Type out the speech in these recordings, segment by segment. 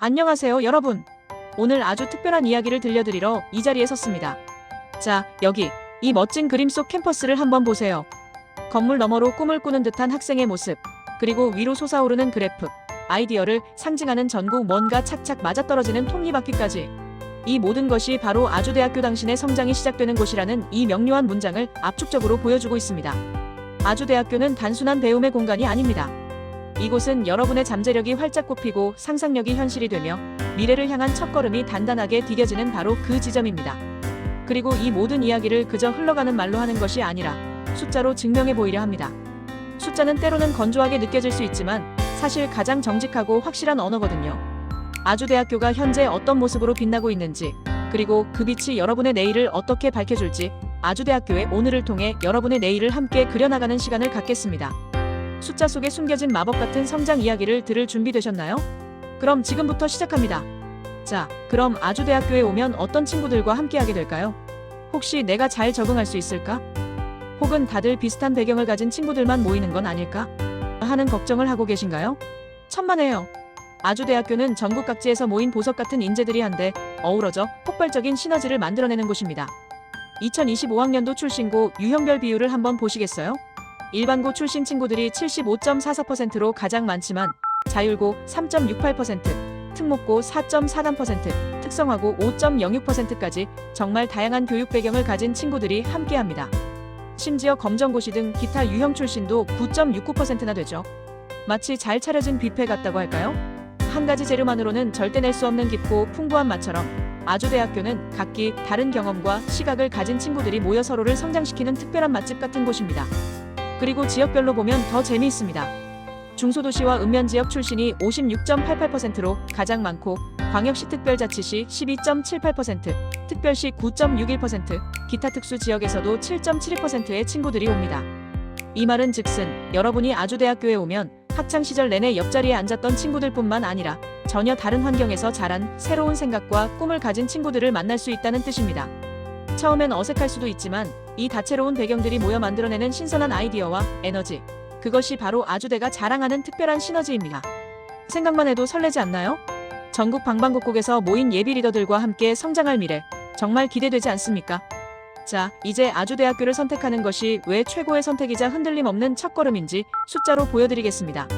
안녕하세요, 여러분. 오늘 아주 특별한 이야기를 들려드리러 이 자리에 섰습니다. 자, 여기 이 멋진 그림 속 캠퍼스를 한번 보세요. 건물 너머로 꿈을 꾸는 듯한 학생의 모습, 그리고 위로 솟아오르는 그래프, 아이디어를 상징하는 전구 뭔가 착착 맞아떨어지는 톱니바퀴까지. 이 모든 것이 바로 아주대학교 당신의 성장이 시작되는 곳이라는 이 명료한 문장을 압축적으로 보여주고 있습니다. 아주대학교는 단순한 배움의 공간이 아닙니다. 이곳은 여러분의 잠재력이 활짝 꼽히고 상상력이 현실이 되며 미래를 향한 첫걸음이 단단하게 디뎌지는 바로 그 지점입니다. 그리고 이 모든 이야기를 그저 흘러가는 말로 하는 것이 아니라 숫자로 증명해 보이려 합니다. 숫자는 때로는 건조하게 느껴질 수 있지만 사실 가장 정직하고 확실한 언어거든요. 아주대학교가 현재 어떤 모습으로 빛나고 있는지, 그리고 그 빛이 여러분의 내일을 어떻게 밝혀줄지 아주대학교의 오늘을 통해 여러분의 내일을 함께 그려나가는 시간을 갖겠습니다. 숫자 속에 숨겨진 마법 같은 성장 이야기를 들을 준비 되셨나요? 그럼 지금부터 시작합니다. 자, 그럼 아주대학교에 오면 어떤 친구들과 함께하게 될까요? 혹시 내가 잘 적응할 수 있을까? 혹은 다들 비슷한 배경을 가진 친구들만 모이는 건 아닐까? 하는 걱정을 하고 계신가요? 천만에요. 아주대학교는 전국 각지에서 모인 보석 같은 인재들이 한데 어우러져 폭발적인 시너지를 만들어내는 곳입니다. 2025학년도 출신고 유형별 비율을 한번 보시겠어요? 일반고 출신 친구들이 75.44%로 가장 많지만 자율고 3.68%, 특목고 4.43%, 특성화고 5.06%까지 정말 다양한 교육 배경을 가진 친구들이 함께합니다. 심지어 검정고시 등 기타 유형 출신도 9.69%나 되죠. 마치 잘 차려진 뷔페 같다고 할까요? 한 가지 재료만으로는 절대 낼 수 없는 깊고 풍부한 맛처럼 아주대학교는 각기 다른 경험과 시각을 가진 친구들이 모여 서로를 성장시키는 특별한 맛집 같은 곳입니다. 그리고 지역별로 보면 더 재미있습니다. 중소도시와 읍면지역 출신이 56.88%로 가장 많고 광역시 특별자치시 12.78%, 특별시 9.61%, 기타 특수 지역에서도 7.72%의 친구들이 옵니다. 이 말은 즉슨 여러분이 아주대학교에 오면 학창시절 내내 옆자리에 앉았던 친구들뿐만 아니라 전혀 다른 환경에서 자란 새로운 생각과 꿈을 가진 친구들을 만날 수 있다는 뜻입니다. 처음엔 어색할 수도 있지만 이 다채로운 배경들이 모여 만들어내는 신선한 아이디어와 에너지, 그것이 바로 아주대가 자랑하는 특별한 시너지입니다. 생각만 해도 설레지 않나요? 전국 방방곡곡에서 모인 예비 리더들과 함께 성장할 미래, 정말 기대되지 않습니까? 자, 이제 아주대학교를 선택하는 것이 왜 최고의 선택이자 흔들림 없는 첫걸음인지 숫자로 보여드리겠습니다.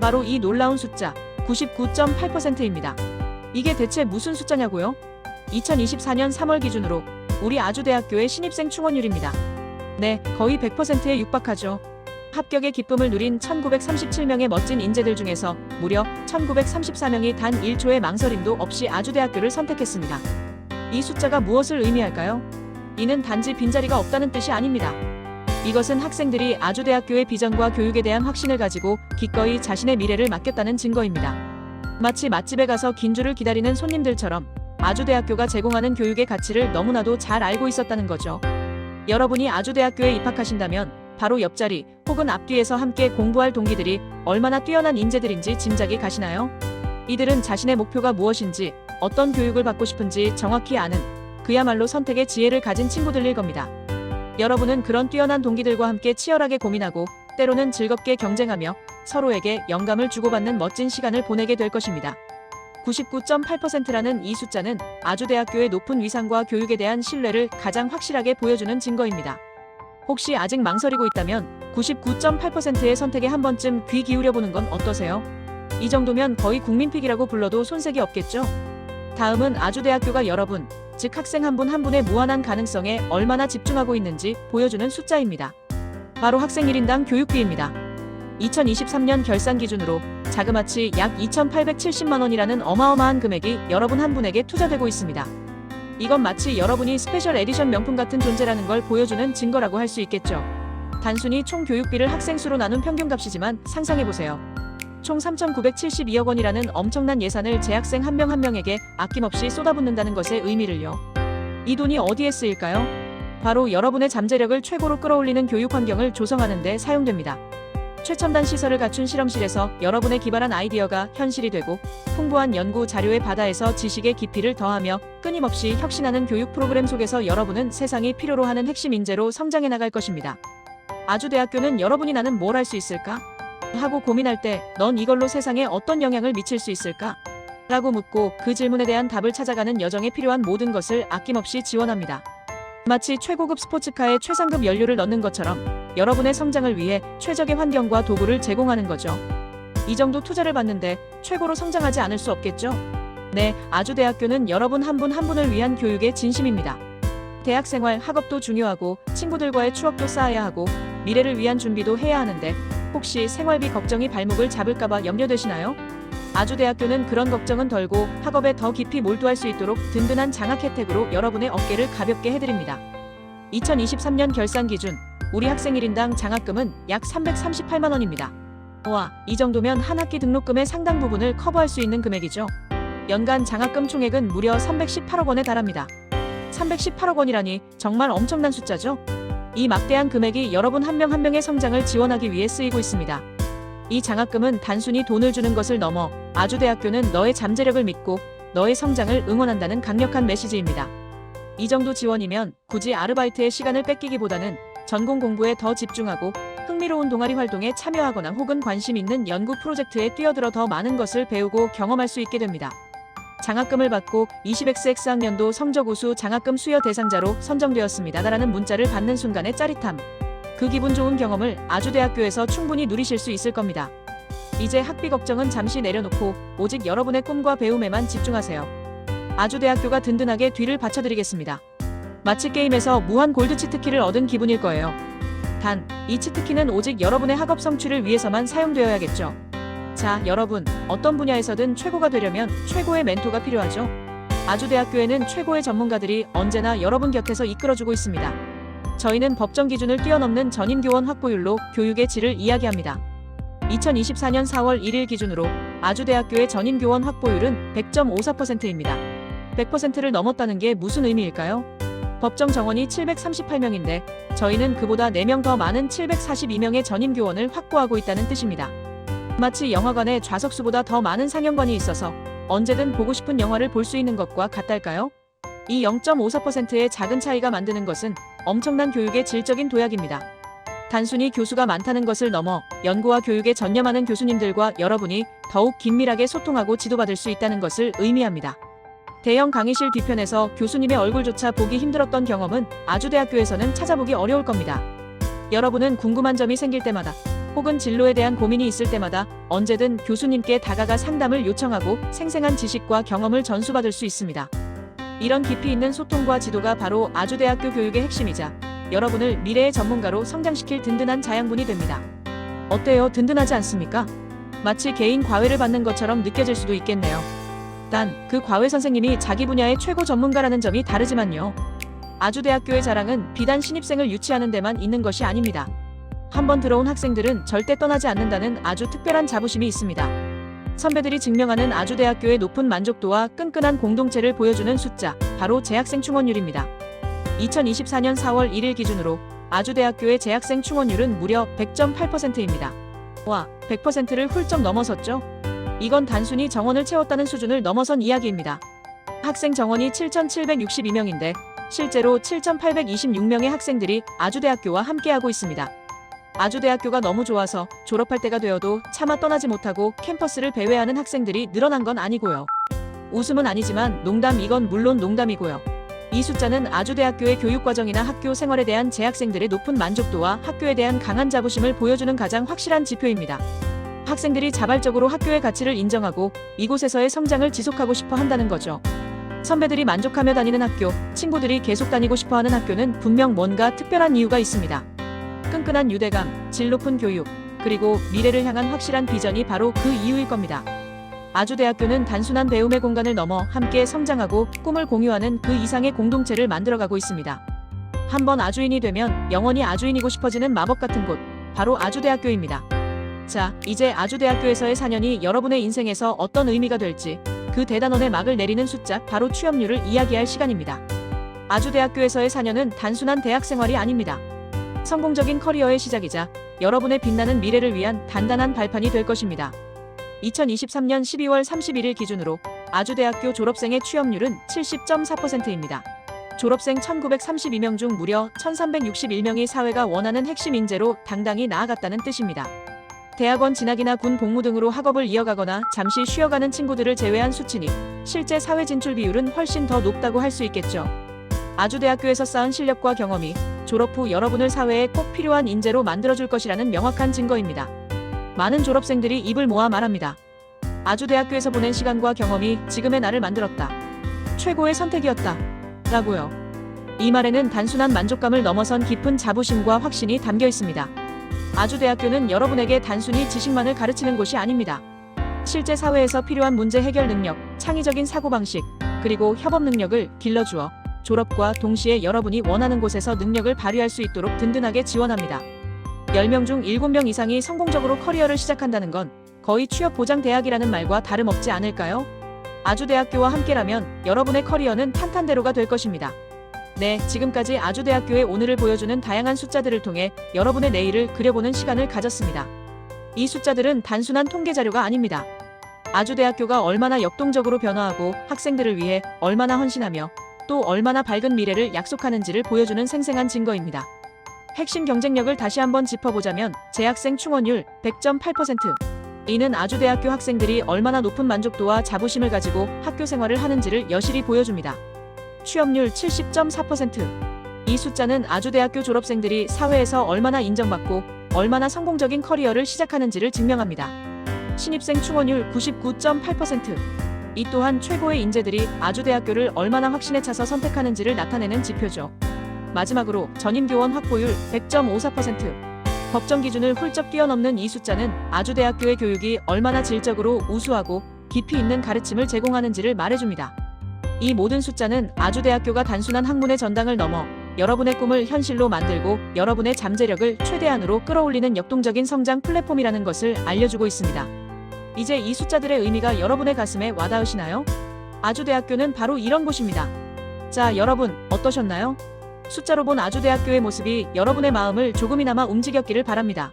바로 이 놀라운 숫자, 99.8%입니다. 이게 대체 무슨 숫자냐고요? 2024년 3월 기준으로 우리 아주대학교의 신입생 충원율입니다. 네, 거의 100%에 육박하죠. 합격의 기쁨을 누린 1937명의 멋진 인재들 중에서 무려 1934명이 단 1초의 망설임도 없이 아주대학교를 선택했습니다. 이 숫자가 무엇을 의미할까요? 이는 단지 빈자리가 없다는 뜻이 아닙니다. 이것은 학생들이 아주대학교의 비전과 교육에 대한 확신을 가지고 기꺼이 자신의 미래를 맡겼다는 증거입니다. 마치 맛집에 가서 긴 줄을 기다리는 손님들처럼 아주대학교가 제공하는 교육의 가치를 너무나도 잘 알고 있었다는 거죠. 여러분이 아주대학교에 입학하신다면 바로 옆자리 혹은 앞뒤에서 함께 공부할 동기들이 얼마나 뛰어난 인재들인지 짐작이 가시나요? 이들은 자신의 목표가 무엇인지, 어떤 교육을 받고 싶은지 정확히 아는 그야말로 선택의 지혜를 가진 친구들일 겁니다. 여러분은 그런 뛰어난 동기들과 함께 치열하게 고민하고 때로는 즐겁게 경쟁하며 서로에게 영감을 주고받는 멋진 시간을 보내게 될 것입니다. 99.8%라는 이 숫자는 아주대학교의 높은 위상과 교육에 대한 신뢰를 가장 확실하게 보여주는 증거입니다. 혹시 아직 망설이고 있다면 99.8%의 선택에 한 번쯤 귀 기울여보는 건 어떠세요? 이 정도면 거의 국민픽이라고 불러도 손색이 없겠죠? 다음은 아주대학교가 여러분, 즉 학생 한 분 한 분의 무한한 가능성에 얼마나 집중하고 있는지 보여주는 숫자입니다. 바로 학생 1인당 교육비입니다. 2023년 결산 기준으로 자그마치 약 2,870만 원이라는 어마어마한 금액이 여러분 한 분에게 투자되고 있습니다. 이건 마치 여러분이 스페셜 에디션 명품 같은 존재라는 걸 보여주는 증거라고 할 수 있겠죠. 단순히 총 교육비를 학생 수로 나눈 평균값이지만 상상해보세요. 총 3,972억 원이라는 엄청난 예산을 재학생 한 명 한 명에게 아낌없이 쏟아붓는다는 것의 의미를요. 이 돈이 어디에 쓰일까요? 바로 여러분의 잠재력을 최고로 끌어올리는 교육 환경을 조성하는 데 사용됩니다. 최첨단 시설을 갖춘 실험실에서 여러분의 기발한 아이디어가 현실이 되고 풍부한 연구 자료의 바다에서 지식의 깊이를 더하며 끊임없이 혁신하는 교육 프로그램 속에서 여러분은 세상이 필요로 하는 핵심 인재로 성장해 나갈 것입니다. 아주대학교는 여러분이 나는 뭘 할 수 있을까? 하고 고민할 때 넌 이걸로 세상에 어떤 영향을 미칠 수 있을까? 라고 묻고 그 질문에 대한 답을 찾아가는 여정에 필요한 모든 것을 아낌없이 지원합니다. 마치 최고급 스포츠카에 최상급 연료를 넣는 것처럼 여러분의 성장을 위해 최적의 환경과 도구를 제공하는 거죠. 이 정도 투자를 받는데 최고로 성장하지 않을 수 없겠죠? 네, 아주대학교는 여러분 한 분 한 분을 위한 교육의 진심입니다. 대학생활, 학업도 중요하고 친구들과의 추억도 쌓아야 하고 미래를 위한 준비도 해야 하는데 혹시 생활비 걱정이 발목을 잡을까봐 염려되시나요? 아주대학교는 그런 걱정은 덜고 학업에 더 깊이 몰두할 수 있도록 든든한 장학 혜택으로 여러분의 어깨를 가볍게 해드립니다. 2023년 결산 기준 우리 학생 1인당 장학금은 약 338만 원입니다. 와, 이 정도면 한 학기 등록금의 상당 부분을 커버할 수 있는 금액이죠. 연간 장학금 총액은 무려 318억 원에 달합니다. 318억 원이라니 정말 엄청난 숫자죠? 이 막대한 금액이 여러분 한 명 한 명의 성장을 지원하기 위해 쓰이고 있습니다. 이 장학금은 단순히 돈을 주는 것을 넘어 아주대학교는 너의 잠재력을 믿고 너의 성장을 응원한다는 강력한 메시지입니다. 이 정도 지원이면 굳이 아르바이트의 시간을 뺏기기보다는 전공 공부에 더 집중하고 흥미로운 동아리 활동에 참여하거나 혹은 관심 있는 연구 프로젝트에 뛰어들어 더 많은 것을 배우고 경험할 수 있게 됩니다. 장학금을 받고 20XX 학년도 성적 우수 장학금 수여 대상자로 선정되었습니다라는 문자를 받는 순간의 짜릿함. 그 기분 좋은 경험을 아주대학교에서 충분히 누리실 수 있을 겁니다. 이제 학비 걱정은 잠시 내려놓고 오직 여러분의 꿈과 배움에만 집중하세요. 아주대학교가 든든하게 뒤를 받쳐드리겠습니다. 마치 게임에서 무한 골드 치트키를 얻은 기분일 거예요. 단, 이 치트키는 오직 여러분의 학업 성취를 위해서만 사용되어야겠죠. 자, 여러분, 어떤 분야에서든 최고가 되려면 최고의 멘토가 필요하죠. 아주대학교에는 최고의 전문가들이 언제나 여러분 곁에서 이끌어주고 있습니다. 저희는 법정 기준을 뛰어넘는 전인교원 확보율로 교육의 질을 이야기합니다. 2024년 4월 1일 기준으로 아주대학교의 전인교원 확보율은 100.54%입니다. 100%를 넘었다는 게 무슨 의미일까요? 법정 정원이 738명인데 저희는 그보다 4명 더 많은 742명의 전임교원을 확보하고 있다는 뜻입니다. 마치 영화관에 좌석수보다 더 많은 상영관이 있어서 언제든 보고 싶은 영화를 볼 수 있는 것과 같달까요? 이 0.54%의 작은 차이가 만드는 것은 엄청난 교육의 질적인 도약입니다. 단순히 교수가 많다는 것을 넘어 연구와 교육에 전념하는 교수님들과 여러분이 더욱 긴밀하게 소통하고 지도받을 수 있다는 것을 의미합니다. 대형 강의실 뒤편에서 교수님의 얼굴조차 보기 힘들었던 경험은 아주대학교에서는 찾아보기 어려울 겁니다. 여러분은 궁금한 점이 생길 때마다 혹은 진로에 대한 고민이 있을 때마다 언제든 교수님께 다가가 상담을 요청하고 생생한 지식과 경험을 전수받을 수 있습니다. 이런 깊이 있는 소통과 지도가 바로 아주대학교 교육의 핵심이자 여러분을 미래의 전문가로 성장시킬 든든한 자양분이 됩니다. 어때요? 든든하지 않습니까? 마치 개인 과외를 받는 것처럼 느껴질 수도 있겠네요. 단, 그 과외 선생님이 자기 분야의 최고 전문가라는 점이 다르지만요. 아주대학교의 자랑은 비단 신입생을 유치하는 데만 있는 것이 아닙니다. 한번 들어온 학생들은 절대 떠나지 않는다는 아주 특별한 자부심이 있습니다. 선배들이 증명하는 아주대학교의 높은 만족도와 끈끈한 공동체를 보여주는 숫자, 바로 재학생 충원율입니다. 2024년 4월 1일 기준으로 아주대학교의 재학생 충원율은 무려 100.8%입니다. 와, 100%를 훌쩍 넘어섰죠? 이건 단순히 정원을 채웠다는 수준을 넘어선 이야기입니다. 학생 정원이 7,762명인데 실제로 7,826명의 학생들이 아주대학교와 함께하고 있습니다. 아주대학교가 너무 좋아서 졸업할 때가 되어도 차마 떠나지 못하고 캠퍼스를 배회하는 학생들이 늘어난 건 아니고요. 웃음은 아니지만 농담, 이건 물론 농담이고요. 이 숫자는 아주대학교의 교육과정이나 학교 생활에 대한 재학생들의 높은 만족도와 학교에 대한 강한 자부심을 보여주는 가장 확실한 지표입니다. 학생들이 자발적으로 학교의 가치를 인정하고 이곳에서의 성장을 지속하고 싶어 한다는 거죠. 선배들이 만족하며 다니는 학교, 친구들이 계속 다니고 싶어 하는 학교는 분명 뭔가 특별한 이유가 있습니다. 끈끈한 유대감, 질 높은 교육, 그리고 미래를 향한 확실한 비전이 바로 그 이유일 겁니다. 아주대학교는 단순한 배움의 공간을 넘어 함께 성장하고 꿈을 공유하는 그 이상의 공동체를 만들어가고 있습니다. 한번 아주인이 되면 영원히 아주인이고 싶어지는 마법 같은 곳, 바로 아주대학교입니다. 자, 이제 아주대학교에서의 4년이 여러분의 인생에서 어떤 의미가 될지 그 대단원의 막을 내리는 숫자, 바로 취업률을 이야기할 시간입니다. 아주대학교에서의 4년은 단순한 대학 생활이 아닙니다. 성공적인 커리어의 시작이자 여러분의 빛나는 미래를 위한 단단한 발판이 될 것입니다. 2023년 12월 31일 기준으로 아주대학교 졸업생의 취업률은 70.4%입니다. 졸업생 1932명 중 무려 1361명이 사회가 원하는 핵심 인재로 당당히 나아갔다는 뜻입니다. 대학원 진학이나 군 복무 등으로 학업을 이어가거나 잠시 쉬어가는 친구들을 제외한 수치니 실제 사회 진출 비율은 훨씬 더 높다고 할 수 있겠죠. 아주대학교에서 쌓은 실력과 경험이 졸업 후 여러분을 사회에 꼭 필요한 인재로 만들어줄 것이라는 명확한 증거입니다. 많은 졸업생들이 입을 모아 말합니다. 아주대학교에서 보낸 시간과 경험이 지금의 나를 만들었다. 최고의 선택이었다. 라고요. 이 말에는 단순한 만족감을 넘어선 깊은 자부심과 확신이 담겨 있습니다. 아주대학교는 여러분에게 단순히 지식만을 가르치는 곳이 아닙니다. 실제 사회에서 필요한 문제 해결 능력, 창의적인 사고방식, 그리고 협업 능력을 길러주어 졸업과 동시에 여러분이 원하는 곳에서 능력을 발휘할 수 있도록 든든하게 지원합니다. 10명 중 7명 이상이 성공적으로 커리어를 시작한다는 건 거의 취업 보장 대학이라는 말과 다름없지 않을까요? 아주대학교와 함께라면 여러분의 커리어는 탄탄대로가 될 것입니다. 네, 지금까지 아주대학교의 오늘을 보여주는 다양한 숫자들을 통해 여러분의 내일을 그려보는 시간을 가졌습니다. 이 숫자들은 단순한 통계 자료가 아닙니다. 아주대학교가 얼마나 역동적으로 변화하고 학생들을 위해 얼마나 헌신하며 또 얼마나 밝은 미래를 약속하는지를 보여주는 생생한 증거입니다. 핵심 경쟁력을 다시 한번 짚어보자면 재학생 충원율 100.8%. 이는 아주대학교 학생들이 얼마나 높은 만족도와 자부심을 가지고 학교 생활을 하는지를 여실히 보여줍니다. 취업률 70.4%. 이 숫자는 아주대학교 졸업생들이 사회에서 얼마나 인정받고 얼마나 성공적인 커리어를 시작하는지를 증명합니다. 신입생 충원율 99.8%. 이 또한 최고의 인재들이 아주대학교를 얼마나 확신에 차서 선택하는지를 나타내는 지표죠. 마지막으로 전임교원 확보율 100.54%. 법정 기준을 훌쩍 뛰어넘는 이 숫자는 아주대학교의 교육이 얼마나 질적으로 우수하고 깊이 있는 가르침을 제공하는지를 말해줍니다. 이 모든 숫자는 아주대학교가 단순한 학문의 전당을 넘어 여러분의 꿈을 현실로 만들고 여러분의 잠재력을 최대한으로 끌어올리는 역동적인 성장 플랫폼이라는 것을 알려주고 있습니다. 이제 이 숫자들의 의미가 여러분의 가슴에 와닿으시나요? 아주대학교는 바로 이런 곳입니다. 자, 여러분 어떠셨나요? 숫자로 본 아주대학교의 모습이 여러분의 마음을 조금이나마 움직였기를 바랍니다.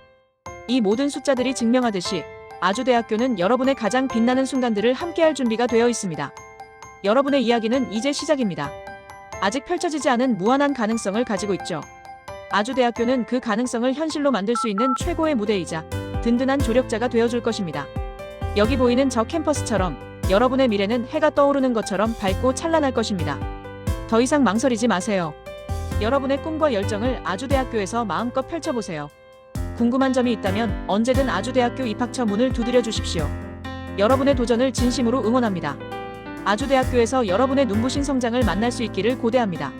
이 모든 숫자들이 증명하듯이 아주대학교는 여러분의 가장 빛나는 순간들을 함께할 준비가 되어 있습니다. 여러분의 이야기는 이제 시작입니다. 아직 펼쳐지지 않은 무한한 가능성을 가지고 있죠. 아주대학교는 그 가능성을 현실로 만들 수 있는 최고의 무대이자 든든한 조력자가 되어줄 것입니다. 여기 보이는 저 캠퍼스처럼 여러분의 미래는 해가 떠오르는 것처럼 밝고 찬란할 것입니다. 더 이상 망설이지 마세요. 여러분의 꿈과 열정을 아주대학교에서 마음껏 펼쳐보세요. 궁금한 점이 있다면 언제든 아주대학교 입학처 문을 두드려 주십시오. 여러분의 도전을 진심으로 응원합니다. 아주대학교에서 여러분의 눈부신 성장을 만날 수 있기를 고대합니다.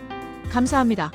감사합니다.